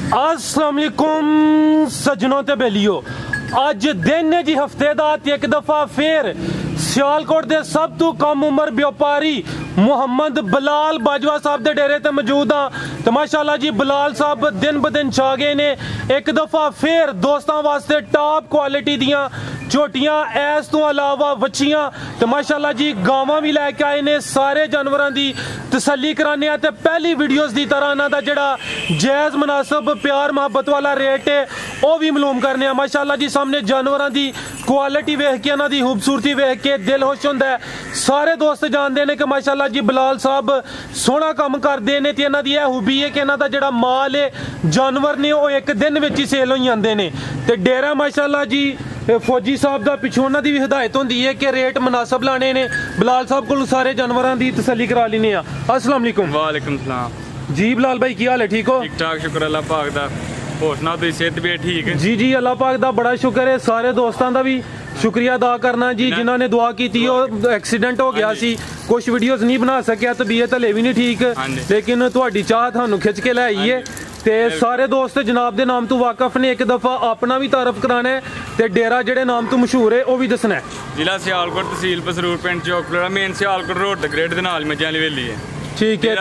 अस्सलाम वालेकुम सज्जनों ते बेलियो, अज दिन है जी हफ्ते दा एक दफा फिर सियालकोट दे सब तो कम उम्र व्यापारी मुहम्मद बिलाल बाजवा साहब दे डेरे ते मौजूद हाँ। तो माशाल्लाह जी बिलाल साहब दिन ब दिन छा गए ने। एक दफा फिर दोस्तों वास्ते टॉप क्वालिटी दियां झोटियां ऐस तो अलावा बच्चियां तो माशाल्लाह जी गावां भी लैके आए ने। सारे जानवरों की तसल्ली कराने ते पहली वीडियोस की तरह इन्हां दा जेड़ा जायज़ मुनासिब प्यार मुहब्बत वाला रेट है वह भी मालूम करने। माशाल्लाह जी सामने जानवरों की क्वालिटी वेख के इन्हां दी खूबसूरती वेख के दिल खुश होंदा है। सारे दोस्त जानते हैं कि माशाल्लाह जी बिलाल साहब सोहना काम करते हैं। तो इन्हां दी यह खूबी है कि इन्हां दा जेड़ा माल है जानवर ने वो एक दिन में ही सेल हो जाते हैं। तो डेरा माशाल्लाह जी फौजी साहब का पिछों उन्हां दी भी हिदायत होंदी है कि रेट मुनासिब लाने ने। बिलाल साहब को सारे जानवरों की तसल्ली करा लेने। अस्सलाम वालेकुम। वालेकुम सलाम जी बिलाल भाई की हाल है? ठीक हो? ठीक ठाक, शुक्र अल्लाह पाक दा। होर सुनाओ तुसी सेहत भी ठीक है? जी जी अल्लाह पाक दा बड़ा शुक्र है। सारे दोस्तों का भी शुक्रिया अदा करना जी जिन्होंने दुआ की थी। और एक्सीडेंट हो गया सी, कुछ वीडियोस नहीं बना सकिया, तबीयत हले भी नहीं ठीक, लेकिन तुहाडी चाह थानू खिंच के लै आई है। ते सारे दोस्त जनाब दे नाम तो वाकफ ने। एक दफा अपना भी तारफ कराना है ते डेरा जेड़े नाम तो मशहूर है वह भी दसना है। जिला सियालकोट, तहसील पसरूर, पिंड चौकपड़ा, मेन सियालकोट रोड द ग्रेड दे नाल मज्जां आह्ली हवेली है। ठीक है।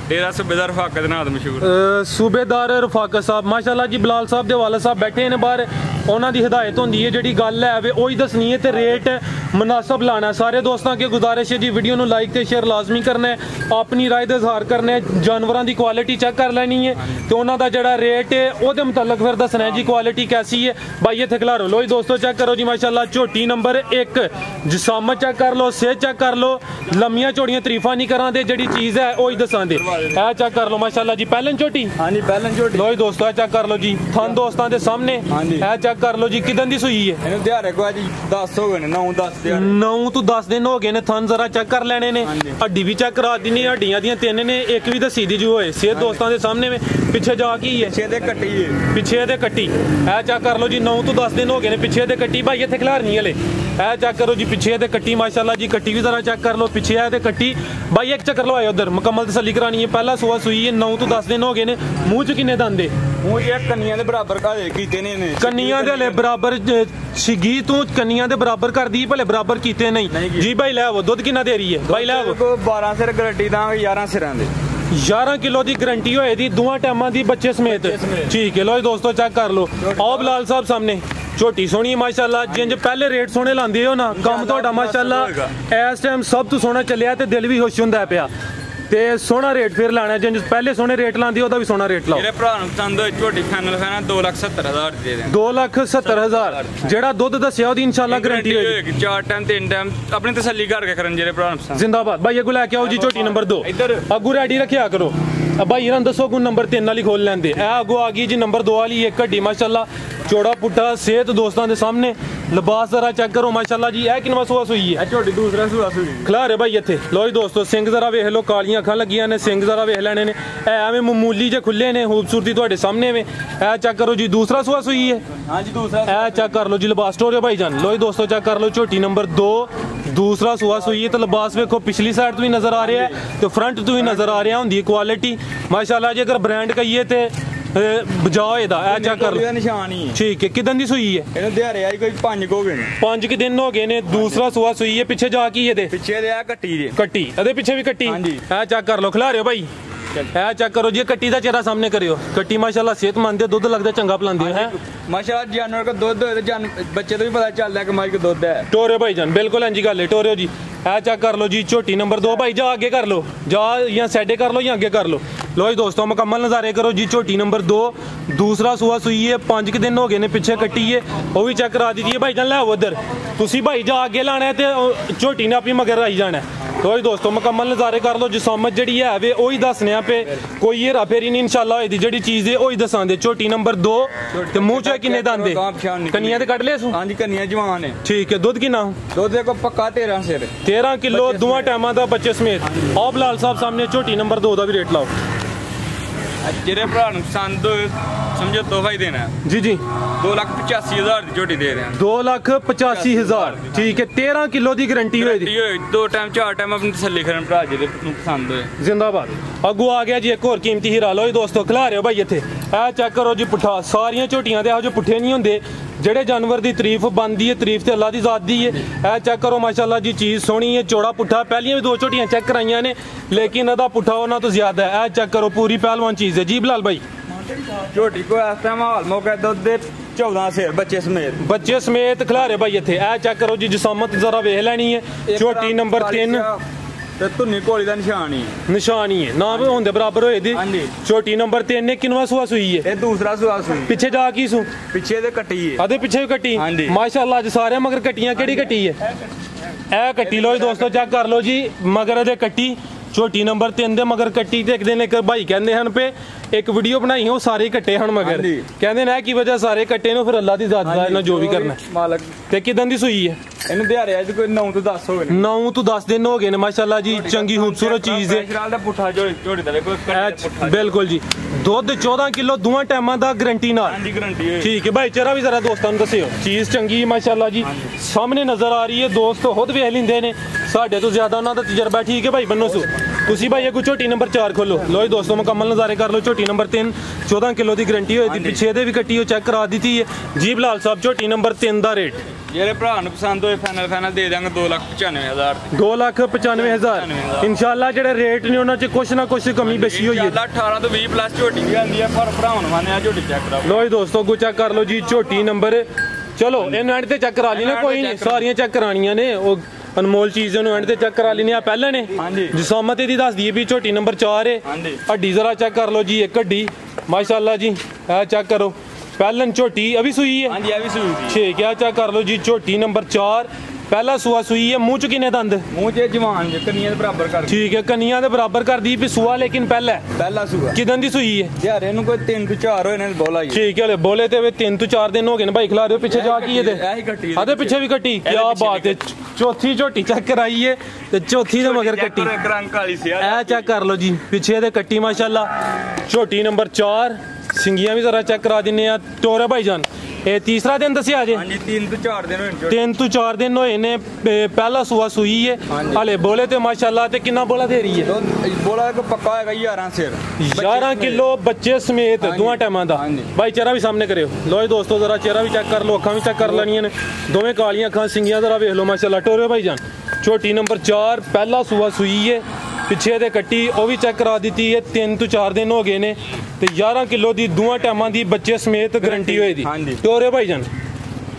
डेरा सूबेदार रफाकत नाम मशहूर सूबेदार रफाकत साहब माशाल्लाह जी बिलाल साहब दे वाले साहब बैठे ने बाहर। उन्हों की हिदायत होंदी है जी गल है वे वही दसनी है तो रेट मुनासिब लाना। सारे दोस्तों की गुजारिश है जी वीडियो को लाइक तो शेयर लाजमी करना है, अपनी राय का इजहार करना है, जानवरों की क्वालिटी चेक कर लेनी है तो उन्होंने जो रेट है वो मुतलक फिर दसना है जी क्वालिटी कैसी है। भाई इतने खिलारो लो जी दोस्तों, चेक करो जी माशाल्लाह झोटी नंबर 1, जिसामत चेक कर लो, सेहत चेक कर लो, लम्मियां चौड़ियां तरीफा नहीं करा दे, जी चीज़ है वही दसा दे। है चेक कर लो माशाल्लाह जी पहलन झोटी। हाँ जी पहलन झोटी। लो जी दोस्तों है चेक कर लो जी, थन दोस्तों के सामने है चेक कर लो जी। किदन दी सूई है? दिहाड़े को जी 10 हो गए, 9 तो 10 दिन हो गए ने। थन जरा चेक कर लेने ने, हड्डी भी चेक करा दी, हड्डियां दी 3 ने, एक भी दसी दी जो है। सेहत दोस्तों के सामने में पिछे जा की है, पिछे दे कट्टी है चेक कर लो जी। 9 तो 10 दिन हो गए ने, पिछे दे कट्टी। भाई इतने खिलार नहीं हले है चेक करो जी, पिछे दे कट्टी माशाल्लाह जी। कट्टी भी जरा चेक कर लो, पिछे है ते कट्टी। भाई एक चक्कर लवाए उधर, मुकम्मल तसल्ली करानी है। पहला सुआ सुई है, 9 तो 10 दिन हो गए ने। मुंह च किन्ने दंद है? कन्नियां दे बराबर कीते ने। कन्नियां दे हले बराबर छिगी तू कन्नियां दे बराबर कर दी, भले बराबर कीते नहीं जी। भाई लै वो दुध किन्ना दे रही है? भाई लै वो 12 सिर गारंटी दा 11 सिरां दे 11 किलो की गारंटी होए दी दोवां टाइमां दी बच्चे समेत। ठीक है लो जी दोस्तों चेक कर लो। आओ बिलाल साहब सामने झोटी सोहनी माशाल्लाह। जिंज पहले रेट सोहने लांदे हो ना, काम तुहाडा माशाल्लाह इस टाइम सब तो सोहना चलिया ते दिल भी खुश हुंदा पिया। ते सोहना रेट फिर लाना जिंज पहले सोहने रेट लांदे ओदा भी सोहना रेट लाओ। मेरे भरा नु पसंद होई झोटी फाइनल खाना 2,70,000 दे दें। 2,70,000 जेड़ा दुध दस्सिया ओदी इंशाल्लाह गारंटी होएगी। 4 टाइम 3 टाइम अपनी तसल्ली करके करन जेरे भरा नु पसंद। जिंदाबाद। भाई अगू लेके आओ जी झोटी नंबर 2 अगू रेडी रखिया करो। भाई इन्होंने दसो को नंबर 3 वाली खोल लेंदे। ए अगू आ गई जी नंबर 2 वाली, एक हड्डी माशाल्लाह चौड़ा पुट्ठा, सेहत दोस्तों के सामने, लिबास जरा चेक करो माशाल्लाह जी। ए किनवा सुआ सुई है? झोटी दूसरा सुआ सुई खिलारे भाई इत्थे। लो जी दोस्तों सिंग जरा वेख लो, कालियां अखां लगियां ने, सिंग जरा वेख लेने ने। एवें मामूली जे खुले ने, खूबसूरती तुहाडे सामने में। ए चेक करो जी दूसरा सुआ सुई है। हां जी दूसरा। ए चेक कर लो जी लिबास टोरियो भाई जान। लो जी दोस्तों चेक कर लो झोटी नंबर 2 दूसरा सुआ सुई है। तो लिबास वेखो पिछली साइड तो भी नजर आ रहा है तो फ्रंट तो भी नजर आ रहा होंदी क्वालिटी माशाल्लाह जी। अगर ब्रांड कहिए तो बजाओ एदा ए चेक कर लो निशान ही। ठीक है। किदन दी सुई है? इन्हें दिहाड़े आई कोई 5 हो गए ने, 5 दिन हो गए ने। दूसरा सुआ सुई है। पिछे जा की है? पिछे दे कट्टी दे कट्टी अदे पिछे भी कट्टी। हां जी ए चेक कर लो खिला रहे हो भाई। है चेक करो जी कट्टी का चेहरा सामने करियो। कट्टी माशाल्लाह सेहतमंद है, दुध लगता चंगा पिलांदी है माशाल्लाह। जानवर का दुध बच्चे तो भी पता चलता है कि माई का दुध है। टोरे भाई जान बिल्कुल इंजी गल है टोरियो जी। है चेक कर लो जी झोटी नंबर 2। भाई जा आगे कर लो, जा या साइडे कर लो या आगे कर लो। लो जी दोस्तों मुकम्मल नज़ारे करो जी। झोटी नंबर 2 दूसरा सुआ सुई है, 5 दिन हो गए ने, पिछे कट्टी है वो भी चेक करा दीजिए। भाई जान लै उधर तुसी भाई जा आगे लाना है तो झोटी ने अपनी मगर आई जाना है। तो जी दोस्तों मुकम्मल नज़ारे कर लो। जिसामत जी है वे वही दसने पे, कोई हेरा फेरी नहीं इंशाल्लाह होई दी। जी चीज़ है वही दसा दे। झोटी नंबर 2 ते मुंह च किन्ने दंद? कन्नियां ते कट ले सू? हां जी कन्नियां जवान है। ठीक है। दुध किन्ना? दुध देखो पक्का 13 सिर 13 किलो दोवां टाइमां दा बच्चे समेत। आओ बिलाल साहब सामने झोटी नंबर 2 का भी रेट लाओ। ਜਿਹੜੇ ਭਰਾ ਨੂੰ ਪਸੰਦ ਹੋਏ ਸਮਝੋ ਤੋਹਫਾ ਹੀ ਦੇਣਾ ਜੀ ਜੀ 2,85,000 ਦੀ ਝੋਟੀ ਦੇ ਰਹੇ ਹਾਂ 2,85,000 ਠੀਕ ਹੈ 13 ਕਿਲੋ ਦੀ ਗਾਰੰਟੀ ਹੋਈ ਦੀ 2 ਟਾਈਮ 4 ਟਾਈਮ ਆਪਣੀ ਤਸੱਲੀ ਕਰਨ ਭਰਾ ਜਿਹਦੇ ਨੂੰ ਪਸੰਦ ਹੋਏ ਜ਼ਿੰਦਾਬਾਦ ਅੱਗੋਂ ਆ ਗਿਆ ਜੀ ਇੱਕ ਹੋਰ ਕੀਮਤੀ ਹੀਰਾ ਲਓ ਜੀ ਦੋਸਤੋ ਖਿਲਾ ਰਹੇ ਹੋ ਭਾਈ ਇੱਥੇ ਇਹ ਚੈੱਕ ਕਰੋ ਜੀ ਪੁੱਠਾ ਸਾਰੀਆਂ ਝੋਟੀਆਂ ਦੇ ਇਹੋ ਜਿਹੇ ਪੁੱਠੇ ਨਹੀਂ ਹੁੰਦੇ ਜਿਹੜੇ ਜਾਨਵਰ ਦੀ ਤਾਰੀਫ ਬਣਦੀ ਹੈ ਤਾਰੀਫ ਤੇ ਅੱਲਾ ਦੀ ਜ਼ਾਤ ਦੀ ਹੈ ਇਹ ਚੈੱਕ ਕਰੋ ਮਾਸ਼ਾਅੱਲਾ ਜੀ ਚੀਜ਼ ਸੋਹਣੀ ਹੈ ਚੌੜਾ ਪੁੱਠਾ ਪਹਿਲੀਆਂ ਵੀ 2 ਝੋਟੀਆਂ ਚੈੱਕ ਕਰਾਈਆਂ ਨੇ ਲੇਕਿਨ ਇਹਦਾ ਪੁੱਠਾ ਉਹਨਾਂ ਤੋਂ ਜ਼ਿਆਦਾ ਹੈ ਇਹ ਚੈੱਕ ਕਰੋ ਪੂਰੀ ਪਹਿਲਵਾਨ ਚੀਜ਼ ਹੈ ਜੀ ਬਲਾਲ ਭਾਈ ਝੋਟੀ ਕੋ ਇਸ ਟਾਈਮ ਹਾਲ ਮੌਕੇ ਦੁੱਧ ਦੇ 14 ਸੇਰ ਬੱਚੇ ਸਮੇਤ ਖਿਲਾਰੇ ਭਾਈ ਇੱਥੇ ਇਹ ਚੈੱਕ ਕਰੋ ਜੀ ਜਸਾਮਤ ਜ਼ਰਾ ਵੇਖ ਲੈਣੀ ਹੈ ਝੋਟੀ ਨੰਬਰ 3 ਤੇ ਧੁੰਨੀ ਘੋੜੀ ਦਾ ਨਿਸ਼ਾਨ ਹੀ ਹੈ ਨਾ ਵੀ ਹੁੰਦੇ ਬਰਾਬਰ ਹੋਏ ਦੀ ਝੋਟੀ ਨੰਬਰ 3 ਨੇ ਕਿੰਨਵਾ ਸੂਆ ਸੂਈ ਹੈ ਇਹ ਦੂਸਰਾ ਸੂਆ ਸੂਈ ਪਿੱਛੇ ਜਾ ਕੀ ਸੂ ਪਿੱਛੇ ਤੇ ਕੱਟੀ ਹੈ ਆਦੇ ਪਿੱਛੇ ਵੀ ਕੱਟੀ ਮਾਸ਼ਾਅੱਲਾ ਅੱਜ ਸਾਰਿਆਂ ਮਗਰ ਕੱਟੀਆਂ ਕਿਹੜੀ ਕੱਟੀ ਹੈ ਇਹ ਕੱਟੀ ਲੋ ਜੀ ਦੋਸਤੋ ਚੈੱਕ ਕਰ ਲੋ ਜੀ ਮਗਰ ਇਹਦੇ ਕੱਟੀ ਝੋਟੀ ਨੰਬਰ 3 ਦੇ ਮਗਰ ਕੱਟੀ ਤੇ ਇੱਕ ਦਿਨ ਇੱਕ ਭਾਈ ਕਹਿੰਦੇ ਹਨ ਪੇ ਇੱਕ ਵੀਡੀਓ ਬਣਾਈ ਉਹ ਸਾਰੇ ਕੱਟੇ ਹਨ ਮਗਰ ਕਹਿੰਦੇ ਨੇ ਕੀ ਵਜ੍ਹਾ ਸਾਰੇ ਕੱਟੇ ਨੂੰ ਫਿਰ ਅੱਲਾ ਦੀ ਜ਼ਾਤ ਦਾ ਇਹਨਾਂ ਜੋ ਵੀ ਕਰਨਾ ਮਾਲਕ ਤੇ ਕਿਦਾਂ ਦੀ ਸੂਈ ਹੈ ਇਹਨੂੰ ਦਿਹਾੜੇ ਅੱਜ ਕੋਈ 9 ਤੋਂ 10 ਹੋ ਗਏ 9 ਤੋਂ 10 ਦਿਨ ਹੋ ਗਏ ਨੇ ਮਾਸ਼ਾਅੱਲਾ ਜੀ ਚੰਗੀ ਖੂਬਸੂਰਤ ਚੀਜ਼ ਹੈ ਦਾ ਪੁੱਠਾ ਝੋਟੀ ਦਾ ਦੇਖੋ ਬਿਲਕੁਲ ਜੀ ਦੁੱਧ 14 ਕਿਲੋ ਦੋਵਾਂ ਟਾਈਮਾਂ ਦਾ ਗਾਰੰਟੀ ਨਾਲ ਹਾਂਜੀ ਗਾਰੰਟੀ ਹੈ ਠੀਕ ਹੈ ਭਾਈ ਚਿਹਰਾ ਵੀ ਜ਼ਰਾ ਦੋਸਤਾਂ ਨੂੰ ਦੱਸਿਓ ਚੀਜ਼ ਚੰਗੀ ਮਾਸ਼ਾਅੱਲਾ ਜੀ ਸਾਹਮਣੇ ਨਜ਼ਰ ਆ ਰਹੀ ਹੈ ਦੋਸਤ ਖੁਦ ਵੇਖ ਲੈਂਦੇ ਨੇ ਸਾਡੇ ਤੋਂ ਜ਼ਿਆਦਾ ਉਹਨਾਂ ਦਾ ਤਜਰਬਾ ਠੀਕ ਹੈ ਭਾਈ ਬੰਨੋ ਸੂ ਤੁਸੀਂ ਭਾਈ ਇਹ ਝੋਟੀ ਨੰਬਰ 4 ਖੋਲੋ ਲੋ ਜੀ ਦੋਸਤੋ ਮੁਕੰਮਲ ਨਜ਼ਾਰੇ ਕਰ ਲਓ ਝੋਟੀ ਨੰਬਰ 3 14 ਕਿਲੋ ਦੀ ਗਾਰੰਟੀ ਹੋਈ ਦੀ ਪਿੱਛੇ ਦੇ ਵੀ ਕੱਟੀ ਉਹ ਚੈੱਕ ਕਰਾ ਦਿੱਤੀ ਹੈ ਜੀ ਬਲਾਲ ਸਾਹਿਬ ਝੋਟੀ ਨੰਬਰ 3 ਦਾ ਰੇਟ ਜਿਹੜੇ ਭਰਾ ਨੂੰ ਪਸੰਦ ਹੋਏ ਫਾਈਨਲ ਦੇ ਦਾਂਗੇ 2,95,000 2,95,000 ਇਨਸ਼ਾਅੱਲਾ ਜਿਹੜੇ ਰੇਟ ਨੇ ਉਹਨਾਂ 'ਚ ਕੁਛ ਨਾ ਕੁਛ ਕਮੀ ਬੇਸ਼ੀ ਹੋਈ ਹੈ 18 ਤੋਂ 20 ਪਲੱਸ ਝੋਟੀ ਵੀ ਆਉਂਦੀ ਹੈ ਪਰ ਭਰਾਵਾਂ ਨੂੰ ਮੰਨਿਆ ਝੋਟੀ ਚੈੱਕ ਕਰਾਓ ਲੋ ਜੀ ਦੋਸਤੋ ਗੋ ਚੈੱਕ ਕਰ ਲਓ ਜੀ ਝੋਟੀ ਨੰਬਰ ਚਲੋ ਇਹਨੂੰ ਐਂਡ ਤੇ ਚੈੱਕ ਕਰਾ ਲਈ ਨਾ ਕੋਈ ਨਹੀਂ ਸਾਰੀਆਂ ਚੈੱਕ ਕਰਾਣੀਆਂ ਨੇ ਉਹ ਅਨਮੋਲ ਚੀਜ਼ ਨੂੰ ਐਂਡ ਤੇ ਚੈੱਕ ਕਰਾ ਲੈਣੀ ਆ ਪਹਿਲਾਂ ਨੇ ਜਸਾਮਤ ਇਹਦੀ ਦੱਸ ਦਈਏ ਵੀ ਝੋਟੀ ਨੰਬਰ 4 ਹੈ ਹੱਡੀ ਜ਼ਰਾ ਚੈੱਕ ਕਰ ਲਓ ਜੀ ਇੱਕ ਹੱਡੀ ਮਾਸ਼ਾਅੱਲਾ ਜੀ ਇਹ ਚੈੱਕ ਕਰੋ ਪਹਿਲਨ ਝੋਟੀ ਅਭੀ ਸੂਈ ਹੈ ਹਾਂਜੀ ਅਭੀ ਸੂਈ ਠੀਕ ਹੈ ਚੈੱਕ ਕਰ ਲਓ ਜੀ ਝੋਟੀ ਨੰਬਰ 4 ਪਹਿਲਾ ਸੂਆ ਸੂਈ ਹੈ ਮੂੰਹ ਚ ਕਿੰਨੇ ਦੰਦ ਮੂੰਹ 'ਚ ਜਵਾਨ ਕੰਨੀਆਂ ਦੇ ਬਰਾਬਰ ਕਰ ਠੀਕ ਹੈ ਕੰਨੀਆਂ ਦੇ ਬਰਾਬਰ ਕਰਦੀ ਵੀ ਸੂਆ ਲੇਕਿਨ ਪਹਿਲਾ ਸੂਆ ਕਿਦਾਂ ਦੀ ਸੂਈ ਹੈ ਯਾਰ ਇਹਨੂੰ ਕੋਈ 3 ਤੋਂ 4 ਹੋਏ ਨੇ ਬੋਲਾ ਹੀ ਠੀਕ ਹੈ ਬੋਲੇ ਤੇ 3 ਤੋਂ 4 ਦਿਨ ਹੋ ਗਏ ਨੇ ਭਾਈ ਖਿਲਾ ਦਿਓ ਪਿੱਛੇ ਜਾ ਕੀ ਇਹਦੇ ਇਹੀ ਕੱਟੀ ਆਦੇ ਪਿੱਛੇ ਵੀ ਕੱਟੀ ਕੀ ਬਾਤ ਹੈ ਚੌਥੀ ਝੋਟੀ ਚੈੱਕ ਕਰਾਈ ਹੈ ਤੇ ਚੌਥੀ ਦੇ ਮਗਰ ਕੱਟੀ ਰੰਗ ਕਾਲੀ ਸੀ ਇਹ ਚੈੱਕ ਕਰ ਲਓ ਜੀ ਪਿੱਛੇ ਦੇ ਕੱਟੀ ਮਾਸ਼ਾਅੱਲਾ ਝੋਟੀ ਨੰਬਰ 4 ਸਿੰਗੀਆਂ ਵੀ ਜ਼ਰਾ ਚੈੱਕ ਕਰਾ ਦਿੰਨੇ ਆ ਟੋਰੇ ਭਾਈਜਾਨ ਇਹ ਤੀਸਰਾ ਦਿਨ ਦੱਸਿਆ ਜੇ ਹਾਂਜੀ 3 ਤੋਂ 4 ਦਿਨ ਹੋਏ 3 ਤੋਂ 4 ਦਿਨ ਹੋਏ ਨੇ ਪਹਿਲਾ ਸੂਆ ਸੂਈ ਹੈ ਹਲੇ ਬੋਲੇ ਤੇ ਮਾਸ਼ਾਅੱਲਾ ਤੇ ਕਿੰਨਾ ਬੋਲਾ ਦੇ ਰਹੀ ਹੈ ਬੋਲਾ ਇੱਕ ਪੱਕਾ ਹੈਗਾ 11 ਸੇਰ 11 ਕਿਲੋ ਬੱਚੇ ਸਮੇਤ ਦੋਵਾਂ ਟਾਈਮਾਂ ਦਾ ਭਾਈ ਚਿਹਰਾ ਵੀ ਸਾਹਮਣੇ ਕਰਿਓ ਲੋ ਜੀ ਦੋਸਤੋ ਜ਼ਰਾ ਚਿਹਰਾ ਵੀ ਚੈੱਕ ਕਰ ਲਓ ਅੱਖਾਂ ਵੀ ਚੈੱਕ ਕਰ ਲੈਣੀਆਂ ਨੇ ਦੋਵੇਂ ਕਾਲੀਆਂ ਅੱਖਾਂ ਸਿੰਗੀਆਂ ਜ਼ਰਾ ਵੇਖ ਲਓ ਮਾਸ਼ਾਅੱਲਾ ਟੋਰੇ ਭਾਈਜਾਨ ਝੋਟੀ ਨੰਬਰ 4 ਪਹਿਲਾ ਸੂਆ ਸੂਈ ਹੈ ਪਿੱਛੇ ਦੇ ਕੱਟੀ ਉਹ ਵੀ ਚੈੱਕ ਕਰਾ ਦਿੱਤੀ ਹੈ 3 ਤੋਂ 4 ਦਿਨ ਹੋ ਗਏ ਨੇ ਤੇ 11 ਕਿਲੋ ਦੀ ਦੋਵਾਂ ਟਾਈਮਾਂ ਦੀ ਬੱਚੇ ਸਮੇਤ ਗਾਰੰਟੀ ਹੋਈ ਦੀ ਟੋਰੇ ਭਾਈਜਾਨ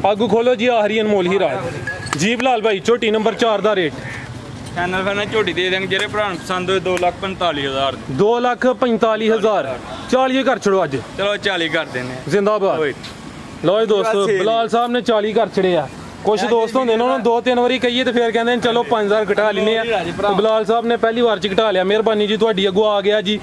ਆਗੂ ਖੋਲੋ ਜੀ ਆਖਰੀ ਅਨਮੋਲ ਹੀਰਾ ਜੀ ਬਲਾਲ ਭਾਈ ਝੋਟੀ ਨੰਬਰ 4 ਦਾ ਰੇਟ ਫਾਈਨਲ ਝੋਟੀ ਦੇ ਦੇਂਗੇ ਜਿਹੜੇ ਭਰਾ ਨੂੰ ਪਸੰਦ ਹੋਏ 2,45,000 2,45,000 40 ਕਰ ਛੜੋ ਅੱਜ ਚਲੋ 40 ਕਰ ਦਿੰਨੇ ਜ਼ਿੰਦਾਬਾਦ ਲੋ ਜੀ ਦੋਸਤੋ ਬਲਾਲ ਸਾਹਿਬ ਨੇ 40 ਕਰ ਛੜੇ ਆ ਕੁਛ ਦੋਸਤ ਹੁੰਦੇ ਨੇ ਉਹਨਾਂ ਨੂੰ 2-3 ਵਾਰੀ ਕਹੀਏ ਤੇ ਫਿਰ ਕਹਿੰਦੇ ਨੇ ਚਲੋ 5,000 ਘਟਾ ਲੈਨੇ ਆ ਬਲਾਲ ਸਾਹਿਬ ਨੇ ਪਹਿਲੀ ਵਾਰ ਚ ਘਟਾ ਲਿਆ ਮਿਹਰਬਾਨੀ ਜੀ ਤੁਹਾਡੀ ਅੱਗੋਂ ਆ ਗਿਆ ਜੀ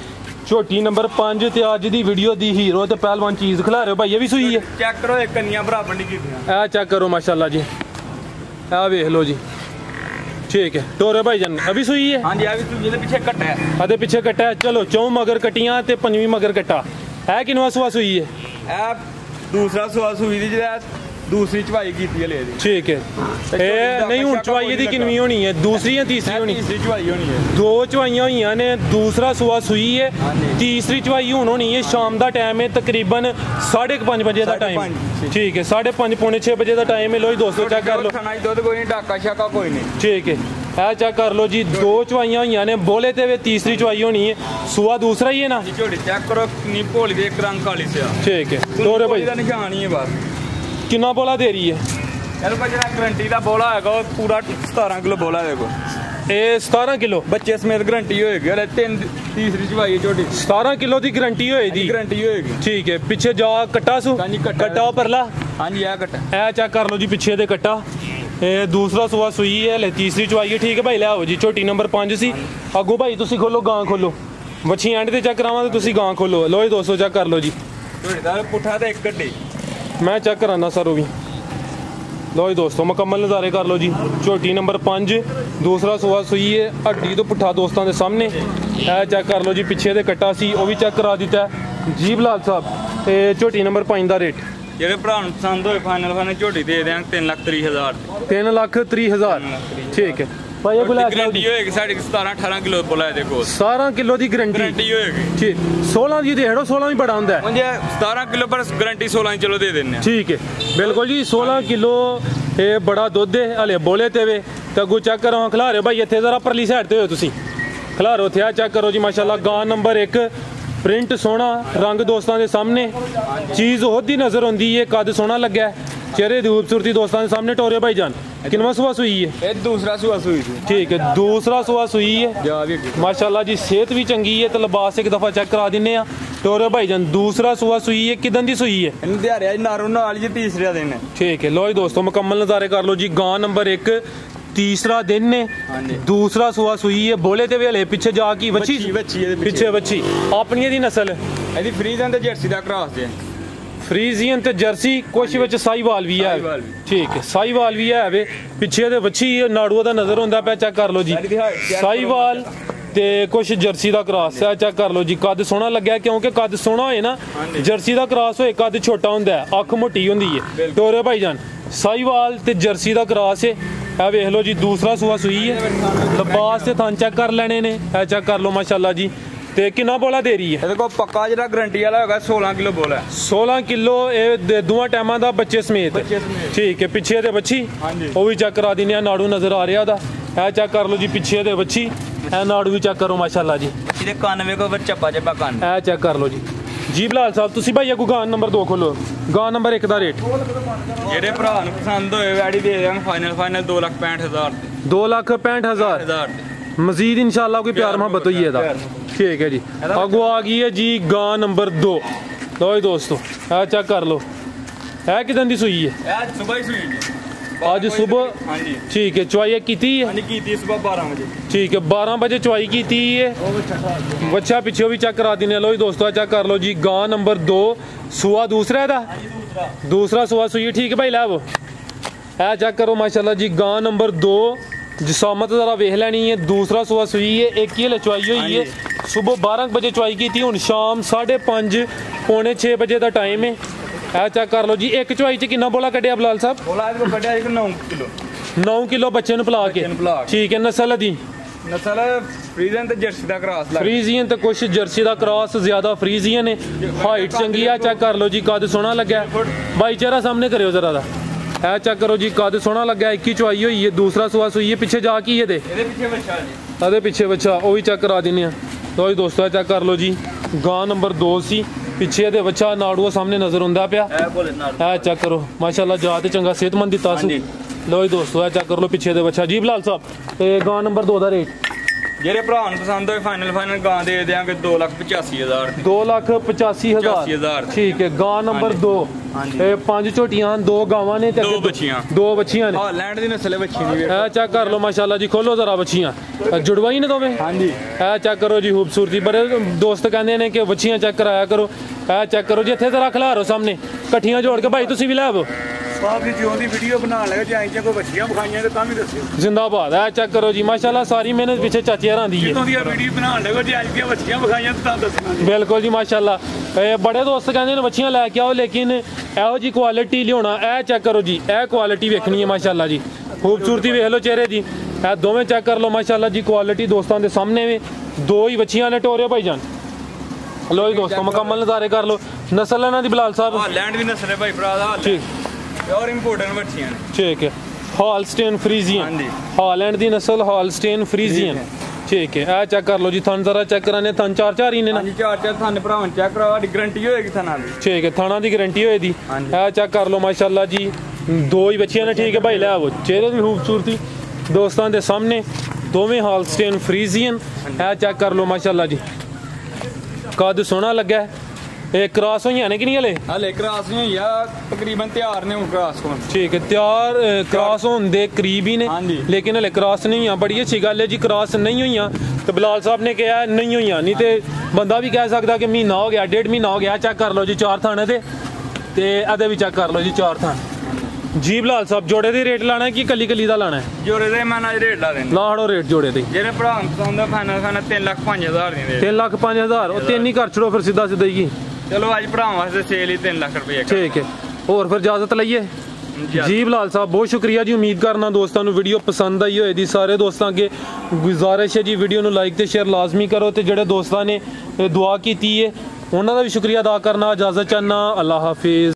ਝੋਟੀ ਨੰਬਰ 5 ਤੇ ਅੱਜ ਦੀ ਵੀਡੀਓ ਦੀ ਹੀਰੋ ਤੇ ਪਹਿਲਵਾਨ ਚੀਜ਼ ਖਿਲਾ ਰਹੇ ਹੋ ਭਾਈ ਇਹ ਵੀ ਸੂਈ ਹੈ ਚੈੱਕ ਕਰੋ ਇਹ ਕੰਨੀਆਂ ਬਰਾਬਰ ਨਹੀਂ ਕੀਤੀਆਂ ਇਹ ਚੈੱਕ ਕਰੋ ਮਾਸ਼ਾਅੱਲਾ ਜੀ ਇਹ ਵੇਖ ਲਓ ਜੀ ਠੀਕ ਹੈ ਟੋਰੇ ਭਾਈਜਾਨ ਅਭੀ ਸੂਈ ਹੈ ਹਾਂਜੀ ਅਭੀ ਸੂਈ ਦੇ ਪਿੱਛੇ ਕੱਟਾ ਹੈ ਆਦੇ ਪਿੱਛੇ ਕੱਟਾ ਹੈ ਚਲੋ ਚੌਂ ਮਗਰ ਕਟੀਆਂ ਤੇ ਪੰਜਵੀਂ ਮਗਰ ਕੱਟਾ ਇਹ ਕਿੰਨਵਾ ਸੂਆ ਸੂਈ ਹੈ ਇਹ ਦੂਸਰਾ ਸੂਆ ਸੂਈ ਦੀ ਜਿਹੜਾ दूसरी चवाई की ठीक है नहीं हूं चवाई दी किन्नी होनी है दूसरी या तीसरी होनी तीसरी चवाई होनी है दो चवाइयां हुई ने दूसरा सुआ सुई है तीसरी चवाई हुन होनी है शाम का टाइम है तकरीबन 5:30 बजे का टाइम ठीक है 5:30 पौने 6 बजे का टाइम है लो दोस्तों चेक कर लो कोई नहीं डाका शाका कोई नहीं ठीक है है चेक कर लो जी दो चवाइयां हुई ने बोले ते वे तीसरी चवाई होनी है सुआ दूसरा ही है ना चेक करो नी भोली दे एक रंग काली से ठीक है तोरे भाई दा निशान ही है बस कितना बोला दे रही है यार भाई जेड़ा गारंटी दा बोला है वो पूरा 17 किलो बोला है देखो ए 17 किलो बच्चे समेत गारंटी होएगी अरे तीन तीसरी चवाई छोटी 17 किलो दी गारंटी होएगी गारंटी होएगी ठीक है पीछे जा कट्टा सु कट्टा परला हां जी आ कट्टा ए चेक कर लो जी पीछे दे कट्टा दूसरा सुआ सुई है ले तीसरी चवाई है ठीक है भाई ले आओ जी छोटी नंबर 5 सी अगो भाई तुसी खोलो गां खोलो मच्छी एंड ते चेक करावां ते तुसी गां खोलो लो जी दोस्तों चेक कर लो जी छोटी दा पुठा ते एक गड्डी मैं चेक कराना सर वो भी लो जी दोस्तों मुकम्मल नज़ारे कर लो जी। झोटी नंबर 5 दूसरा सुआ सूई है, हड्डी तो पुट्ठा दोस्तों के सामने। ए चेक कर लो जी, पिछे दे कट्टा सी वो भी चेक करा दिता है जी बिलाल साहब। ते झोटी नंबर 5 का रेट जेडे भरा पसंद होए फाइनल झोटी दे देंगे 3,30,000 3,30,000 ठीक है भाई। गारंटी होएगी साढ़े 17-18 किलो बोला है देखो 17 किलो की गारंटी होएगी ठीक। 16 की देख लो 16 भी बड़ा होंगे 17 किलो पर गारंटी 16 चलो दे देने ठीक है बिल्कुल जी। 16 किलो ये बड़ा दुध है हले बोले ते वे तो अगू चेक करो खिलारे भाई इतने जरा परली साइड ते हो तुसी खिलारो थे चेक करो जी माशाल्लाह। गां नंबर 1 प्रिंट सोहना रंग दोस्तों के सामने चीज़ होती नज़र आती है। कद सोहना लग्या चेहरे की खूबसूरती दोस्तों के सामने टोरे भाई जान किनवा सुआ सुई है दूसरा सुआ सुई ठीक है दूसरा सुआ सुई है माशाल्लाह जी। सेहत भी चंगी है तो लिबास एक दफ़ा चेक करा दिने टोरे भाई जान दूसरा सुआ सुई है किदन दी सुई है तीसरा दिन ठीक है। लो जी दोस्तों मुकम्मल नज़ारे कर लो जी। गां नंबर 1 तीसरा दिन ने दूसरा सुआ सुई है बोले ते वेले पिछे जाके बच्ची पिछे बच्ची अपनी दी नस्ल फ्रीजन ते जर्सी दा क्रॉस है फ्रीजियन ते जर्सी कुछ विच साहीवाल भी है ठीक है साहीवाल भी है वे पिछे ते बच्ची नाड़ू दा नजर होंदा पे चेक कर लो जी। साहीवाल ते कुछ जर्सी दा क्रॉस है चेक कर लो जी। कद सोहना लग्या क्योंकि कद सोहना होए ना जर्सी दा क्रॉस होए कद छोटा होंदा है अख मोटी होंदी है टोरे भाई जान। साहीवाल ते जर्सी दा क्रॉस है ए वेख लो जी। दूसरा सुआ सुई है लिबास ते थन चेक कर लेने ने ए चेक कर लो माशाल्लाह जी। ते कितना बोला दे रही है देखो पक्का जरा गारंटी वाला होगा 16 किलो बोला 16 किलो ये दोवां टाइमां दा बच्चे समेत ठीक है। पिछे दे बच्ची वो भी चेक करा दिने नाड़ू नजर आ रहा दा ए चेक कर लो जी। पिछे दे बच्ची ए नाड़ू भी चेक करो माशाल्लाह जी। इहदे कान वेखो चप्पा चप्पा कान ए चेक कर लो जी। जी बिलाल साहब तुसी भाई अगू गां नंबर 2 खोलो। गां नंबर 1 दा रेट जेडे भरा पसंद होए वैडी दे देंगे फाइनल 2,65,000 2,65,000 मजीद इंशाल्लाह कोई प्यार मोहब्बत हुई है ठीक है जी। अगू आ गई है जी गां नंबर 2। लो जी दोस्तों है चेक कर लो है कितन दी सुई है आज सुबह ठीक है चवाई की सुबह 12 बजे ठीक है 12 बजे चवाई की है बच्चा पिछे भी चेक करा देने। लो जी दोस्तों चेक कर लो जी। गां नंबर 2 सुआ दूसरा है दूसरा सुआ सुई ठीक है भाई लै वो है चेक करो माशाल्लाह जी। गां नंबर 2 जिसामत जरा वेख लैनी है दूसरा सुआ सुई है एक ही हले चवाई हुई है सुबह 12 बजे चवाई की थी हुन शाम 5:30 पौने 6 बजे का टाइम है ए चेक कर लो जी। एक चवाई च कितना बोला कटिया बिलाल साहब 9 किलो बच्चे ने पिला के ठीक है। नस्ल दी फ्रीजियन ते जर्सी दा क्रॉस फ्रीजियन ते कुछ जर्सी दा क्रॉस ज्यादा फ्रीजियन है हाइट चंगी है चेक कर लो जी। कद सोहना लग्या भाई चेहरा सामने करियो जरा दा है चेक करो जी। कद सोहना लग्या एक ही चवाई हुई है दूसरा सुआ सुई है पिछे जा की है पिछे बच्चा वो भी चेक करा देने। तो दोस्तों चेक कर लो जी। गां नंबर 2 सी पिछे दे बच्चा नाड़ू सामने नजर आंदा पिया है चेक करो माशाल्लाह जा ते चंगा सेहतमंद दिता सी। लो जी दोस्तों चेक कर लो पिछे दे बच्चा जी बिलाल साहब। गां नंबर 2 का रेट जेरे भरा पसंद होए फाइनल गां दे देंगे 2,85,000 2,85,000 ठीक है। गां नंबर 2 5 झोटियां 2 गावां ने 2 बच्चियां ने हालैंड दी नस्ल बच्ची है चेक कर लो माशाल्लाह जी। खोलो जरा बच्चियां जुड़वाई ने दोवें है चेक करो जी। खूबसूरती बड़े दोस्त कहंदे ने कि बच्चियां चेक कराया करो है चेक करो जी। इत्थे जरा खिलारो सामने कट्ठियां जोड़ के भाई तुसी भी लै आवो जिंदाबाद है चेक करो जी माशाल्लाह सारी मेहनत पीछे चाची आंदी है बिल्कुल जी माशाल्लाह। बड़े दोस्त कहते हैं बच्चियां लैके आओ लेकिन एहो जी क्वालिटी लियाना ए चेक करो जी। ए क्वालिटी वेखनी है माशाल्लाह जी। खूबसूरती वेख लो चेहरे की ए दोवें चेक कर लो माशाल्लाह जी। क्वालिटी दोस्तों के सामने में 2 ही बच्चियां ने टोरे भाई जान। लो जी दोस्तों मुकम्मल नज़ारे कर लो। नस्ल है ना दी बिलाल साहब हालैंड दी नस्ल है भाई भरा ठीक और इंपोर्टेड बच्चियां ठीक है। हॉलस्टेन फ्रीजियन हॉलैंड दी नस्ल हॉलस्टेन फ्रीजियन ठीक है। ए चेक कर लो जी। थन जरा चेक कराने थन 4 ही ने ना 4 थन भरावन चेक करो गारंटी होएगी थना दी ठीक है। थना दी गारंटी होए दी ए चेक कर लो माशाल्लाह जी। 2 ही बच्चियां ने ठीक है भाई लै वो चेहरे की खूबसूरती दोस्तों के सामने दोवें हॉलस्टेन फ्रीजियन ए चेक कर लो माशाल्लाह जी। कद सोहना लग्या है क्रॉस हुई ने कि नहीं हले क्रॉस नहीं हुई तकरीबन तैयार ने क्रॉस होन ठीक है। तैयार क्रॉस होने दे करीब ही ने लेकिन हले क्रॉस नहीं हुई। बड़ी अच्छी गल है जी क्रॉस नहीं हुई तो बिलाल साहब ने कहा नहीं हुई नहीं तो बंदा भी कह सकता कि महीना हो गया 1.5 महीना हो गया। चेक कर लो जी 4 थाने ते अदे भी चेक कर लो जी 4 थान जी बलाल साहब जोड़े दे रेट लाना है कि कली कली दा लाना है? जोड़े दे मैं अज रेट ला देना। ला हड़ो रेट जोड़े दे जेरे भरा पसंद फाइनल खाना 3,05,000 दी 3,05,000 और 3 ही कर छड़ो फिर सीधा सीधा ही। चलो अज भरा वास्ते सेल ही 3 लाख रुपये। ठीक है और फिर इजाजत लईए जी बलाल साहब बहुत शुक्रिया जी। उम्मीद करना दोस्तों वीडियो पसंद आई होएगी। सारे दोस्तों के गुजारिश है जी वीडियो ਨੂੰ लाइक ਤੇ शेयर लाजमी करो ਤੇ ਜਿਹੜੇ ਦੋਸਤਾਂ ਨੇ दुआ की है उन्होंने भी शुक्रिया अदा करना। इजाजत चाहना अल्लाह हाफिज।